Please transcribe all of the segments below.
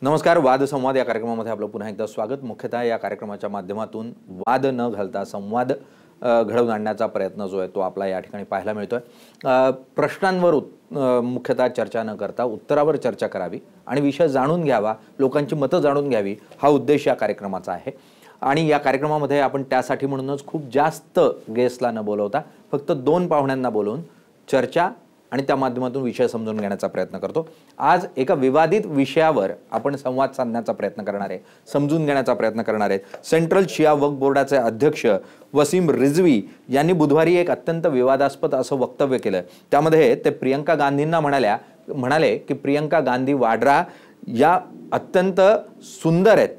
नमस्कार. वाद संवाद या कार्यक्रमामध्ये आपलं पुन्हा एकदा स्वागत. मुख्यतः या कार्यक्रमाच्या माध्यमातून वाद न घालता संवाद घडवून आणण्याचा प्रयत्न जो आहे तो आपला या ठिकाणी पाहायला मिळतोय. प्रश्नांवर मुख्यतः चर्चा न करता उत्तरावर चर्चा करावी आणि विषय जाणून घ्यावा, लोकांची मतं जाणून घ्यावी, हा उद्देश या कार्यक्रमाचा आहे. आणि या कार्यक्रमामध्ये आपण त्यासाठी म्हणूनच खूप जास्त गेस्टला न बोलवता फक्त 2 पाहुण्यांना बोलवून चर्चा आणि त्या माध्यमातून विषय समजून घेण्याचा प्रयत्न करतो. आज एका विवादित विषयावर आपण संवाद साधण्याचा प्रयत्न करणार आहे, समजून घेण्याचा प्रयत्न करणार आहेत. सेंट्रल शिया वक्फ बोर्डाचे अध्यक्ष वसीम रिझवी यांनी बुधवारी एक अत्यंत विवादास्पद असं वक्तव्य केलं. त्यामध्ये ते प्रियंका गांधींना म्हणाले की प्रियंका गांधी वाड्रा या अत्यंत सुंदर आहेत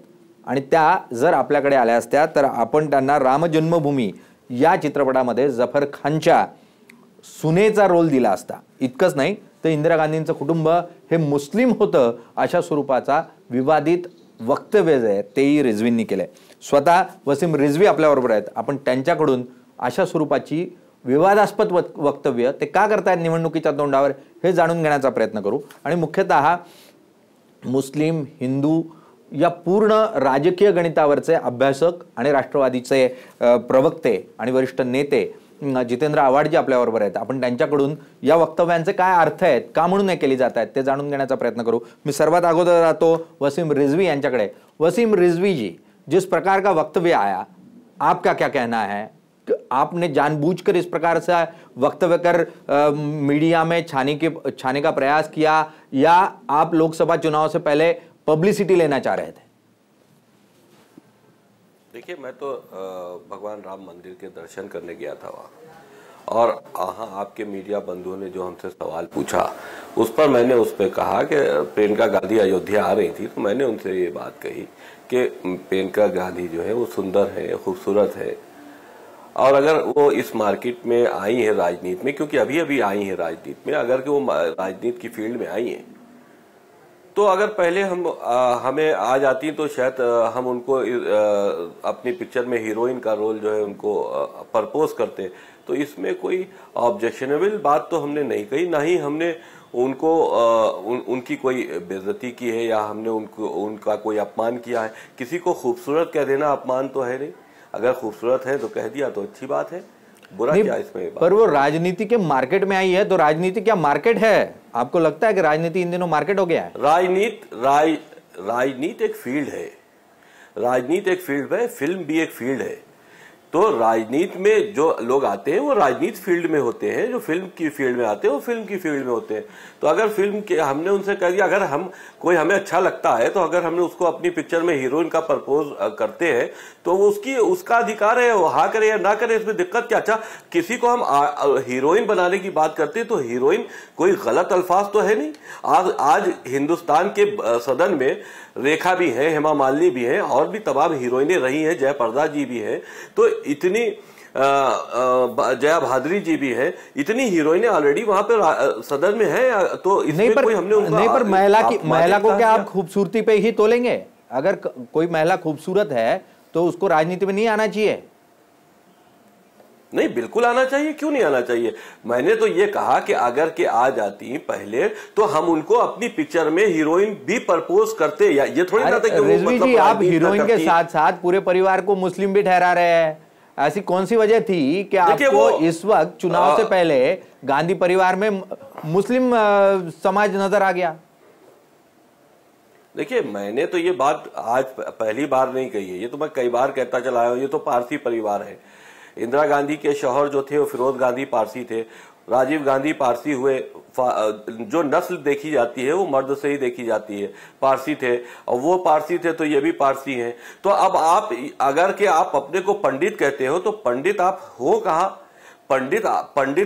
आणि त्या जर आपल्याकडे आल्या असत्या तर आपण त्यांना राम जन्मभूमी या चित्रपटामध्ये जफर खानच्या सुनेचा रोल दिला असता. इतकंच नाही तर इंदिरा गांधींचं कुटुंब हे मुस्लिम होतं अशा स्वरूपाचा विवादित वक्तव्य जे आहे तेही रिझवींनी केलंय. स्वतः वसीम रिझवी आपल्याबरोबर आहेत. आपण त्यांच्याकडून अशा स्वरूपाची विवादास्पद वक्तव्य ते का करतायत निवडणुकीच्या तोंडावर हे जाणून घेण्याचा प्रयत्न करू. आणि मुख्यतः मुस्लिम हिंदू या पूर्ण राजकीय गणितावरचे अभ्यासक आणि राष्ट्रवादीचे प्रवक्ते आणि वरिष्ठ नेते जितेंद्र आव्हाड आपल्याबरोबर आहेत. आपण त्यांच्याकडून या वक्तव्यांचे काय अर्थ आहेत, का म्हणून नाही केली जात आहेत ते जाणून घेण्याचा प्रयत्न करू. मी सर्वात अगोदर राहतो वसीम रिझवी यांच्याकडे. वसीम रिझवी जी, जिस प्रकार का वक्तव्य आया, आपका क्या कहना है? आपने जानबूझकर इस प्रकार से वक्तव्य कर मीडिया में छाने का प्रयास किया या आप लोकसभा चुनाव से पहले पब्लिसिटी लेना चाह रहे थे? देखिए, मैं तो भगवान राम मंदिर के दर्शन करने गया था वहाँ, और हाँ, आपके मीडिया बंधुओं ने जो हमसे सवाल पूछा उस पर मैंने उस पर कहा कि प्रियंका गांधी अयोध्या आ रही थी, तो मैंने उनसे ये बात कही कि प्रियंका गांधी जो है वो सुंदर है, खूबसूरत है, और अगर वो इस मार्केट में आई है राजनीति में, क्योंकि अभी अभी आई है राजनीति में, अगर कि वो राजनीति की फील्ड में आई है तो अगर पहले हमें आ जाती तो शायद हम उनको अपनी पिक्चर में हीरोइन का रोल जो है उनको प्रपोज करते. तो इसमें कोई ऑब्जेक्शनेबल बात तो हमने नहीं कही, ना ही हमने उनको उनकी कोई बेइज्जती की है या हमने उनका कोई अपमान किया है. किसी को खूबसूरत कह देना अपमान तो है नहीं. अगर खूबसूरत है तो कह दिया तो अच्छी बात है, बुरा क्या इसमें? पर वो राजनीति के मार्केट में आई है, तो राजनीति क्या मार्केट है? आपको लगता है कि राजनीति इन दिनों मार्केट हो गया है? राजनीति एक फील्ड है. राजनीति एक फील्ड है, फिल्म भी एक फील्ड है. तो राजनीति में जो लोग आते हैं वो राजनीति फील्ड में होते हैं, जो फिल्म की फील्ड में आते हैं वो फिल्म की फील्ड में होते हैं. तो अगर फिल्म के हमने उनसे कह दिया, अगर हमें अच्छा लगता है तो अगर हमने उसको अपनी पिक्चर में हीरोइन का प्रपोज करते हैं तो वो उसका अधिकार है, वो हाँ करे या ना करे, इसमें दिक्कत क्या? अच्छा, किसी को हम हीरोइन बनाने की बात करते हैं तो हीरोइन कोई गलत अल्फाज तो है नहीं. आज हिंदुस्तान के सदन में रेखा भी है, हेमा मालिनी भी है, और भी तमाम हीरोइनें रही हैं, जयाप्रदा जी भी है, तो इतनी जया भाद्री जी भी है, इतनी हीरोइनें ऑलरेडी वहां पर सदन में है. तो इसमें कोई हमने नहीं, पर महिला को क्या आप खूबसूरती पे ही तोलेंगे? अगर कोई महिला खूबसूरत है तो उसको राजनीति में नहीं आना चाहिए? नहीं, बिल्कुल आना चाहिए. क्यों नहीं आना चाहिए? मैंने तो ये कहा कि अगर के आ जाती पहले तो हम उनको अपनी पिक्चर में हीरोइन भी प्रपोज करते. या ये थोड़ी ना था कि रिज़वी जी, आप हीरोइन के साथ साथ पूरे परिवार को मुस्लिम भी ठहरा रहे हैं. ऐसी कौन सी वजह थी कि आपको इस वक्त चुनाव से पहले गांधी परिवार में मुस्लिम समाज नजर आ गया? देखिए, मैंने तो ये बात आज पहली बार नहीं कही है, ये तो मैं कई बार कहता चला आया हूं. ये तो पारसी परिवार है. इंदिरा गांधी के शौहर जो थे वो फिरोज गांधी पारसी थे, राजीव गांधी पारसी हुए. जो नस्ल देखी जाती है वो मर्द से ही देखी जाती है. पारसी थे, और वो पारसी थे तो ये भी पारसी हैं. तो अब आप अगर के आप अपने को पंडित कहते हो तो पंडित आप हो कहाँ? पंडित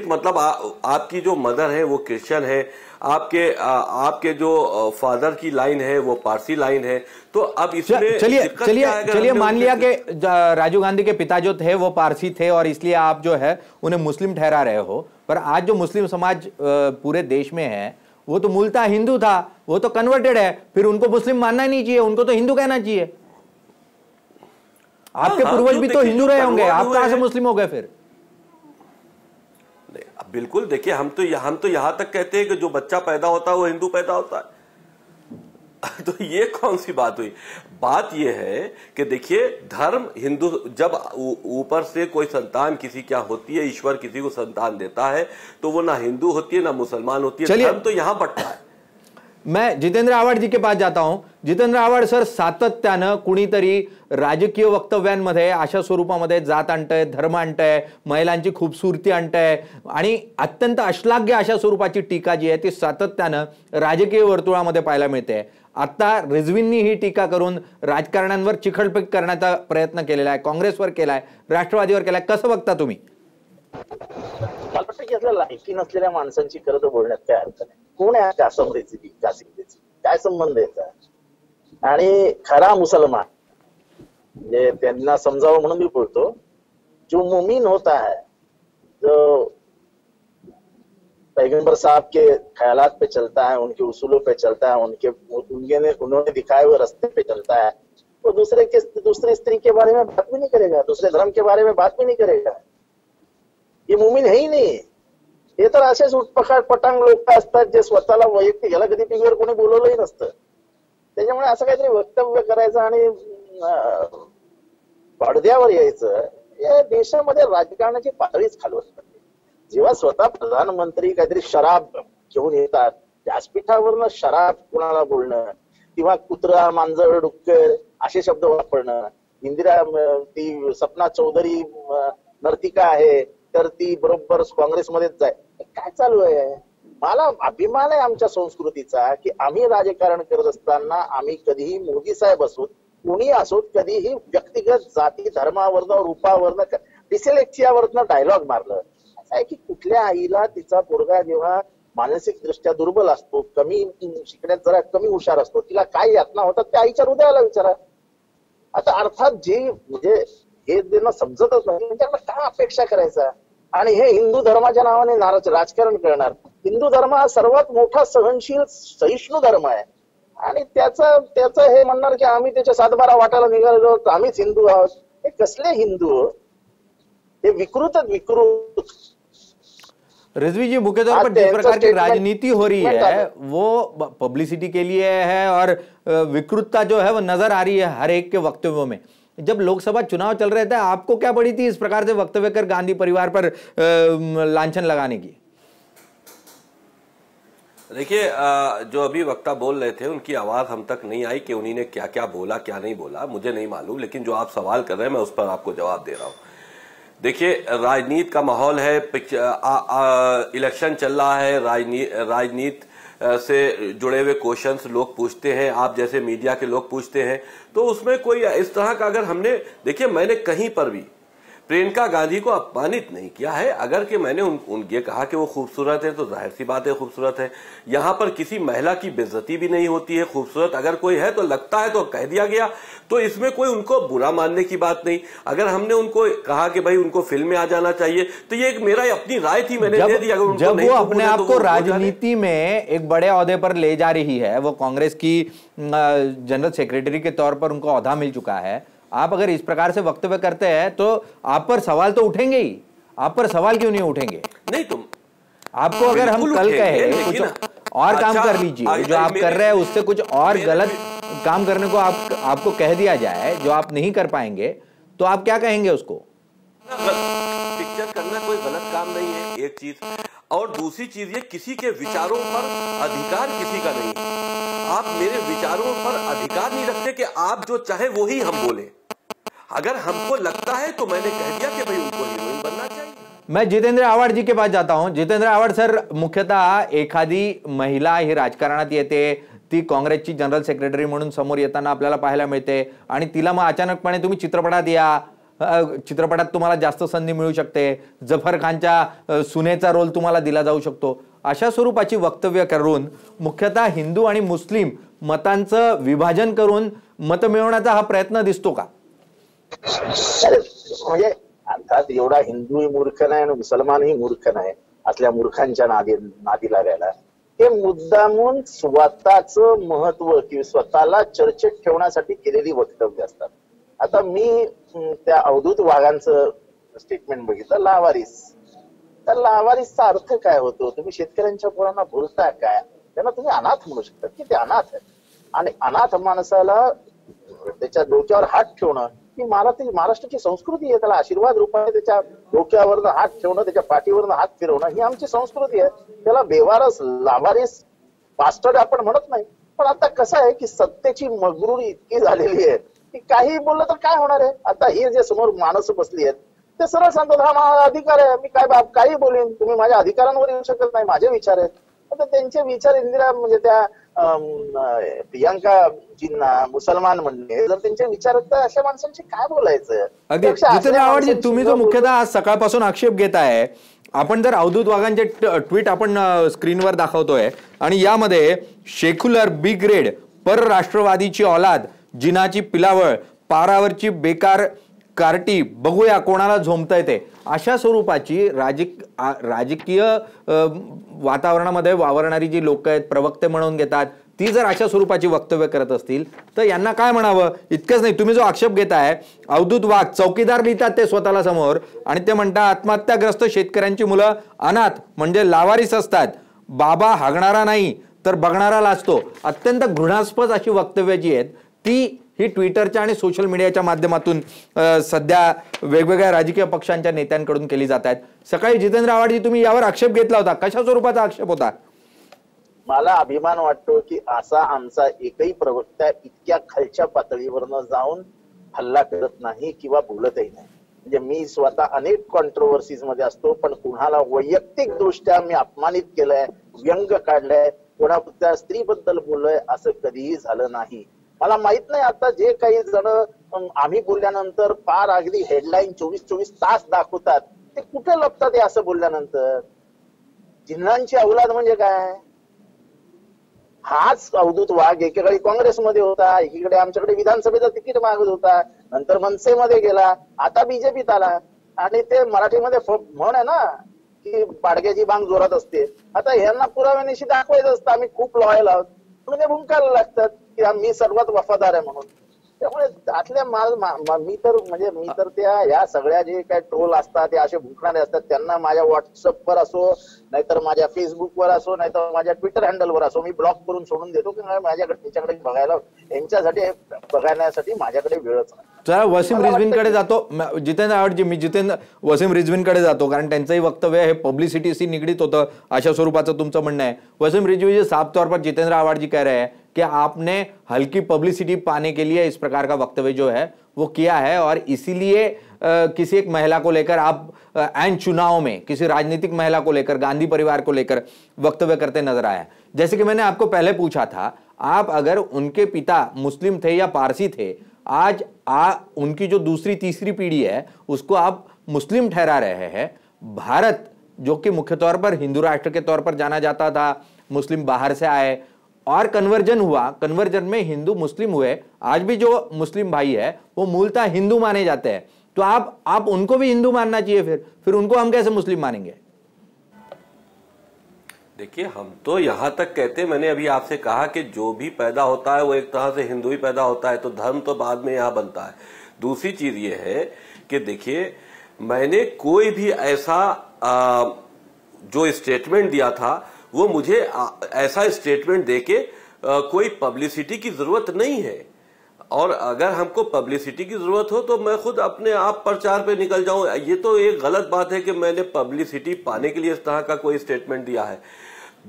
मतलब आपकी जो मदर है वो क्रिश्चियन है, आपके जो फादर की लाइन है वो पारसी लाइन है. तो अब इसमें चलिए मान लिया कि राजीव गांधी के पिता जो थे वो पारसी थे और इसलिए आप जो है उन्हें मुस्लिम ठहरा रहे हो. पर आज जो मुस्लिम समाज पूरे देश में है वो तो मूलतः हिंदू था, वो तो कन्वर्टेड है. फिर उनको मुस्लिम मानना ही नहीं चाहिए, उनको तो हिंदू कहना चाहिए. आपके पूर्वज भी तो हिंदू रहे होंगे, आप कहां से मुस्लिम हो गए फिर? बिल्कुल. देखिए, हम तो यहां तक कहते हैं कि जो बच्चा पैदा होता है वो हिंदू पैदा होता है. तो ये कौन सी बात हुई? बात ये है कि देखिए, धर्म हिंदू, जब ऊपर से कोई संतान किसी क्या होती है, ईश्वर किसी को संतान देता है, तो वो ना हिंदू होती है ना मुसलमान होती है, धर्म तो यहां बटता है। मैं जितेंद्र आव्हाड जी के पास जाता हूं. जितेंद्र आव्हाड सर, सातत्यानं कुणीतरी राजकीय वक्तव्यांमध्ये अशा स्वरूपामध्ये जात आणतंय, धर्म आणतंय, महिलांची खूबसूरती आणतंय आणि अत्यंत अश्लाघ्य अशा स्वरूपाची टीका जी आहे ती सातत्यानं राजकीय वर्तुळामध्ये पाहायला मिळते. आता रिझवींनी ही टीका करून राजकारण्यांवर चिखलफेक करण्याचा प्रयत्न केलेला आहे, काँग्रेसवर केलाय, राष्ट्रवादीवर केलाय. कसं बघता तुम्ही? मला वाटतं की यातल्या लायकी नसलेल्या माणसांची खरं तर बोलण्यात काय अर्थ नाही. कोण आहे कासम रेसिपी, काय संबंध याचा? आणि खरा मुसलमान म्हणजे त्यांना समजावं म्हणून मी बोलतो, जो मुमीन होता है, जो पैगंबर साहब के ख्यालात पे चलता है, उनके उसूलों पे चलता है, उन्होंने दिखाए हुए रास्ते पे चलता है, वो दूसरे स्त्री के बारे में बात भी नहीं करेगा, दूसरे धर्म के बारे में बात भी नहीं करेगा. ये मुमीन है ही नाही. हे तर असेच पटांग लोक असतात जे स्वतःला वैयक्तिक, याला कधी टीव्हीवर कोणी बोलवलंही नसतं. त्याच्यामुळे असं काहीतरी वक्तव्य करायचं आणि पडद्यावर यायचं, या देशामध्ये राजकारणाची पातळीच खालवत पडली. जेव्हा स्वतः प्रधानमंत्री काहीतरी शराब घेऊन येतात, व्यासपीठावरनं शराब कुणाला बोलणं किंवा कुत्रा, मांजर, डुक्कर असे शब्द वापरणं, इंदिरा ती सपना चौधरी नर्तिका आहे तर ती बरोबर काँग्रेसमध्येच जाय, काय चालू आहे? मला अभिमान आहे आमच्या संस्कृतीचा की आम्ही राजकारण करत असताना आम्ही कधीही मोदी साहेब असोत, कोणी असोत, कधीही व्यक्तिगत जाती धर्मावरनं, रूपावरनं, डिसेलेक्सियावरनं डायलॉग मारलं. असं आहे की कुठल्या आईला तिचा पोरगा जेव्हा मानसिक दृष्ट्या दुर्बल असतो, कमी शिकण्यात जरा कमी हुशार असतो, तिला काय यातना होतात त्या आईच्या हृदयाला विचारा. आता अर्थात जे म्हणजे हे त्यांना समजतच नाही, त्यांना काय अपेक्षा करायचा? आणि हे हिंदू धर्माच्या नावाने राजकारण करणार. हिंदू धर्म हा सर्वात मोठा सहनशील, सहिष्णू धर्म आहे आणि त्याचं हे म्हणणार की आम्ही त्याच्या 7-12 वाटायला निघालेलो, आम्हीच हिंदू आहोत. हे कसले हिंदू? हे विकृत. रिजवी जी, मुख्य तौर पर जिस प्रकार की राजनीति हो रही है वो पब्लिसिटी के लिए है और विकृतता जो है वो नजर आ रही है हर एक के वक्तव्यों में. जब लोकसभा चुनाव चल रहे थे, आपको क्या पड़ी थी इस प्रकार से वक्तव्य कर गांधी परिवार पर लांछन लगाने की? देखिए, जो अभी वक्ता बोल रहे थे उनकी आवाज हम तक नहीं आई कि उन्होंने क्या क्या बोला, क्या नहीं बोला, मुझे नहीं मालूम. लेकिन जो आप सवाल कर रहे हैं मैं उस पर आपको जवाब दे रहा हूं. देखिए, राजनीति का माहौल है, इलेक्शन चल रहा है, राजनीति से जुड़े हुए क्वेश्चंस लोग पूछते हैं, आप जैसे मीडिया के लोग पूछते हैं, तो उसमें कोई इस तरह का अगर हमने, देखिए मैंने कहीं पर भी प्रियंका गांधी को अपमानित नहीं किया है. अगर कि मैंने ये कहा कि वो खूबसूरत है तो जाहिर सी बात है खूबसूरत है. यहां पर किसी महिला की बेइज्जती भी नहीं होती है. खूबसूरत अगर कोई है तो लगता है तो कह दिया गया, तो इसमें कोई उनको बुरा मानने की बात नहीं. अगर हमने उनको कहा कि भाई उनको फिल्म में आ जाना चाहिए तो ये एक मेरा अपनी राय थी, मैंने दे दी. अगर जब वो अपने आप को राजनीति में एक बड़े ओहदे पर ले जा रही है, वो कांग्रेस की जनरल सेक्रेटरी के तौर पर उनको ओहदा मिल चुका है, आप अगर इस प्रकार से वक्तव्य करते हैं तो आप पर सवाल तो उठेंगे ही. आप पर सवाल क्यों नहीं उठेंगे? नहीं, तुम आपको अगर हम कल कहे कुछ और काम कर लीजिए, जो आप कर रहे हैं उससे कुछ और गलत काम करने को आपको कह दिया जाए जो आप नहीं कर पाएंगे, तो आप क्या कहेंगे उसको? पिक्चर करना कोई गलत काम नहीं है, एक चीज. और दूसरी चीज ये, किसी के विचारों पर अधिकार किसी का नहीं. आप मेरे विचारों पर अधिकार नहीं रखते कि आप जो चाहे वो ही हम बोले. अगर हमको लगता है तो मैंने कह दिया कि भाई उनको हीरोइन बनना चाहिए. मैं जितेंद्र आव्हाड जी के पास जाता हूं. जितेंद्र आव्हाड सर, मुख्यतः एखादी महिला ही राजकारणात येते, ती काँग्रेसची जनरल सेक्रेटरी म्हणून समोर येताना आपल्याला पाहायला मिळते आणि तिला मग अचानकपणे तुम्ही चित्रपटात या, चित्रपटात तुम्हाला जास्त संधी मिळू शकते, जफर खानच्या सुनेचा रोल तुम्हाला दिला जाऊ शकतो. अशा स्वरूपाची वक्तव्य करून मुख्यतः हिंदू आणि मुस्लिम मतांचं विभाजन करून मत मिळवण्याचा हा प्रयत्न दिसतो का? म्हणजे अर्थात एवढा हिंदूही मूर्ख नाही आणि मुसलमानही मूर्ख नाही. असल्या मूर्खांच्या नादी लागायला हे मुद्दामून स्वतःच महत्व किंवा स्वतःला चर्चेत ठेवण्यासाठी केलेली वक्तव्य असतात. आता मी त्या अवधूत वाघांचं स्टेटमेंट बघितलं, लावारिस. तर लावारिसचा अर्थ काय होतो? तुम्ही शेतकऱ्यांच्या पोरांना बोलता काय? त्यांना तुम्ही अनाथ म्हणू शकता की ते अनाथ आहेत. आणि अनाथ माणसाला त्याच्या डोक्यावर हात ठेवणं ही महाराष्ट्राची संस्कृती आहे. त्याला आशीर्वाद रूपाने त्याच्या डोक्यावरनं हात ठेवणं, त्याच्या पाठीवरनं हात फिरवणं ही आमची संस्कृती आहे. त्याला बेवारस लावारिस बास्टर्ड आपण म्हणत नाही. पण आता कसं आहे की सत्तेची मगरुरी इतकी झालेली आहे की काही बोललं तर काय होणार आहे. आता ही जे समोर माणसं बसली आहेत ते सरळ सांगतात हा माझा अधिकार आहे, मी काही बोलेन, तुम्ही माझ्या अधिकारांवर येऊ शकत नाही, माझे विचार आहेत. आता त्यांचे विचार इंदिरा म्हणजे त्या प्रियांकाजींना मुसलमान म्हणणे जर त्यांचे विचार आहेत तर अशा माणसांशी काय बोलायचं. अगदी जितेंद्र आव्हाडजी, तुम्ही जो मुख्यतः आज सकाळपासून आक्षेप घेत आहे, आपण जर अवधूत वाघांचे ट्विट आपण स्क्रीनवर दाखवतोय आणि यामध्ये शेक्युलर बी ग्रेड परराष्ट्रवादीची औलाद, जिनाची पिलावळ, पारावरची बेकार कार्टी, बघूया कोणाला झोंबता येते, अशा स्वरूपाची राजकीय वातावरणामध्ये वावरणारी जी लोक आहेत, प्रवक्ते म्हणून घेतात, ती जर अशा स्वरूपाची वक्तव्य करत असतील तर यांना काय म्हणावं. इतकंच नाही, तुम्ही जो आक्षेप घेताय, अवधूत वाघ चौकीदार लिहितात ते स्वतःला समोर आणि ते म्हणतात आत्महत्याग्रस्त शेतकऱ्यांची मुलं अनाथ म्हणजे लावारिस असतात, बाबा हागणारा नाही तर बघणारा लाजतो. अत्यंत घृणास्पद अशी वक्तव्य जी आहेत ती ही ट्विटरच्या आणि सोशल मीडियाच्या माध्यमातून सध्या वेगवेगळ्या राजकीय पक्षांच्या नेत्यांकडून केली जात आहेत. सकाळी जितेंद्र आव्हाडजी तुम्ही यावर आक्षेप घेतला होता, कशा स्वरूपाचा आक्षेप होता? मला अभिमान वाटतो की असा आमचा एकही प्रवक्ता इतक्या खालच्या पातळीवरनं जाऊन हल्ला करत नाही किंवा बोलतही नाही. म्हणजे मी स्वतः अनेक कॉन्ट्रोवर्सीज मध्ये असतो, पण कुणाला वैयक्तिक दृष्ट्या मी अपमानित केलंय, व्यंग काढलंय, कोणा स्त्रीबद्दल बोललोय असं कधीही झालं नाही. मला माहित नाही आता जे काही जण आम्ही बोलल्यानंतर फार अगदी हेडलाईन 24 तास दाखवतात ते कुठे लपतात हे असं बोलल्यानंतर. जिन्नांची औलाद म्हणजे काय? हाच अवधूत वाघ एकेकाळी काँग्रेसमध्ये होता, एकीकडे आमच्याकडे विधानसभेचं तिकीट मागत होता, नंतर मनसेमध्ये गेला, आता बीजेपीत आला. आणि ते मराठीमध्ये म्हण आहे ना की पाडग्याची बांग जोरात असते. आता यांना पुराव्यानिशी दाखवायचं असतं आम्ही खूप लॉयल आहोत म्हणून ते भुंकायला लागतात की मी सर्वात वफादार आहे म्हणून. त्यामुळे त्यातल्या मी तर त्या या सगळ्या जे काही ट्रोल असतात ते असे भुंकणारे असतात, त्यांना माझ्या व्हॉट्सअपवर असो नाहीतर माझ्या फेसबुकवर असो नाहीतर माझ्या ट्विटर हँडलवर असो मी ब्लॉक करून सोडून देतो की माझ्याकडे त्यांच्याकडे बघायला यांच्यासाठी बघण्यासाठी माझ्याकडे वेळच नाही. चला वसीम रिझवींकडे जातो. जितेंद्र आव्हाडजी, मी वसीम रिझवींकडे जातो कारण त्यांचंही वक्तव्य हे पब्लिसिटी निगडित होतं अशा स्वरूपाचं तुमचं म्हणणं आहे. वसीम रिजवी जी साफ तौर पर जितेंद्र आव्हाडजी कह रहे हैं कि आपने हल्की पब्लिसिटी पाने के लिए इस प्रकार का वक्तव्य जो है वो किया है और इसीलिए किसी एक महिला को लेकर आप एन चुनाव में किसी राजनीतिक महिला को लेकर, गांधी परिवार को लेकर वक्तव्य करते नजर आए. जैसे कि मैंने आपको पहले पूछा था, आप अगर उनके पिता मुस्लिम थे या पारसी थे, आज उनकी जो दूसरी तीसरी पीढ़ी है उसको आप मुस्लिम ठहरा रहे हैं. भारत जो कि मुख्य तौर पर हिंदू राष्ट्र के तौर पर जाना जाता था, मुस्लिम बाहर से आए और कन्वर्जन हुआ, कन्वर्जन में हिंदू मुस्लिम हुए. आज भी जो मुस्लिम भाई है वो मूलतः हिंदू माने जाते हैं. तो आप उनको भी हिंदू मानना चाहिए, फिर उनको हम कैसे मुस्लिम मानेंगे? देखिए, हम तो यहां तक कहते, मैंने अभी आपसे कहा कि जो भी पैदा होता है वो एक तरह से हिंदू ही पैदा होता है, तो धर्म तो बाद में यहां बनता है. दूसरी चीज ये है कि देखिए, मैंने कोई भी ऐसा जो स्टेटमेंट दिया था वो मुझे ऐसा स्टेटमेंट देके कोई पब्लिसिटी की जरूरत नहीं है. और अगर हमको पब्लिसिटी की जरूरत हो तो मैं खुद अपने आप प्रचार पे निकल जाऊं. ये तो एक गलत बात है कि मैंने पब्लिसिटी पाने के लिए इस तरह का कोई स्टेटमेंट दिया है.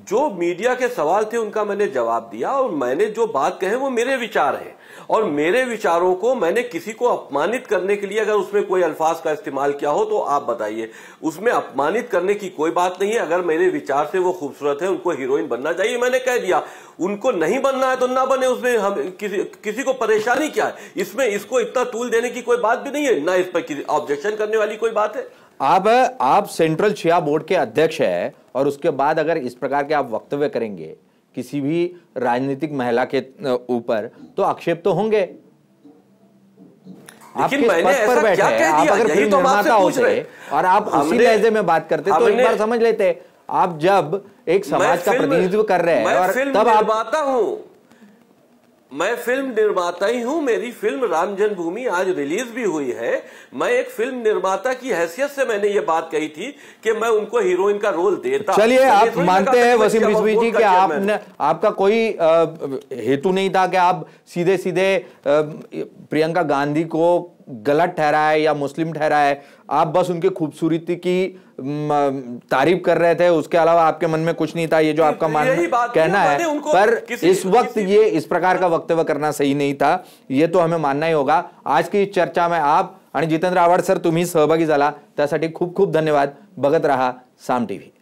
जो मीडिया के सवाल थे उनका मैंने जवाब दिया और मैंने जो बात कहे वो मेरे विचार हैं और मेरे विचारों को मैंने किसी को अपमानित करने के लिए अगर उसमें कोई अल्फाज का इस्तेमाल किया हो तो आप बताइए. उसमें अपमानित करने की कोई बात नहीं है. अगर मेरे विचार से वो खूबसूरत है, उनको हीरोइन बनना चाहिए, मैंने कह दिया. उनको नहीं बनना है तो ना बने, उसमें हम किसी को परेशानी क्या है इसमें? इसको इतना तूल देने की कोई बात भी नहीं है, ना इस पर किसी ऑब्जेक्शन करने वाली कोई बात है. आप सेंट्रल शिया बोर्ड के अध्यक्ष हैं और उसके बाद अगर इस प्रकार के आप वक्तव्य करेंगे किसी भी राजनीतिक महिला के ऊपर तो आक्षेप तो होंगे. आप किस पद पर बैठे हैं? आप अगर फिल्म निर्माता होते और आप उसी लहजे में बात करते तो एक बार समझ लेते. आप जब एक समाज का प्रतिनिधित्व कर रहे हैं और तब आप आता हूं, मैं फिल्म निर्माता ही हूं। मेरी फिल्म राम जन्मभूमि आज रिलीज भी हुई है। मैं एक फिल्म निर्माता की हैसियत से मैंने ये बात कही थी कि मैं उनको हीरोइन का रोल देता। चलिए, आप मानते हैं वसीम रिजवी जी कि आपका कोई हेतु नहीं था कि आप सीधे सीधे प्रियंका गांधी को गलत ठहराए या मुस्लिम ठहराए, आप बस उनकी खूबसूरती की तारीफ कर रहे थे, उसके अलावा आपके मन में कुछ नहीं था। ये जो आपका कहना है, पर इस वक्त ये इस प्रकार का वक्तव्य करना सही नहीं था, ये तो हमें मानना ही होगा। आज की चर्चा में आप आणि जितेंद्र आव्हाड सर तुम्ही सहभागी झाला, त्यासाठी खूप खूप धन्यवाद। बघत रहा साम टीव्ही।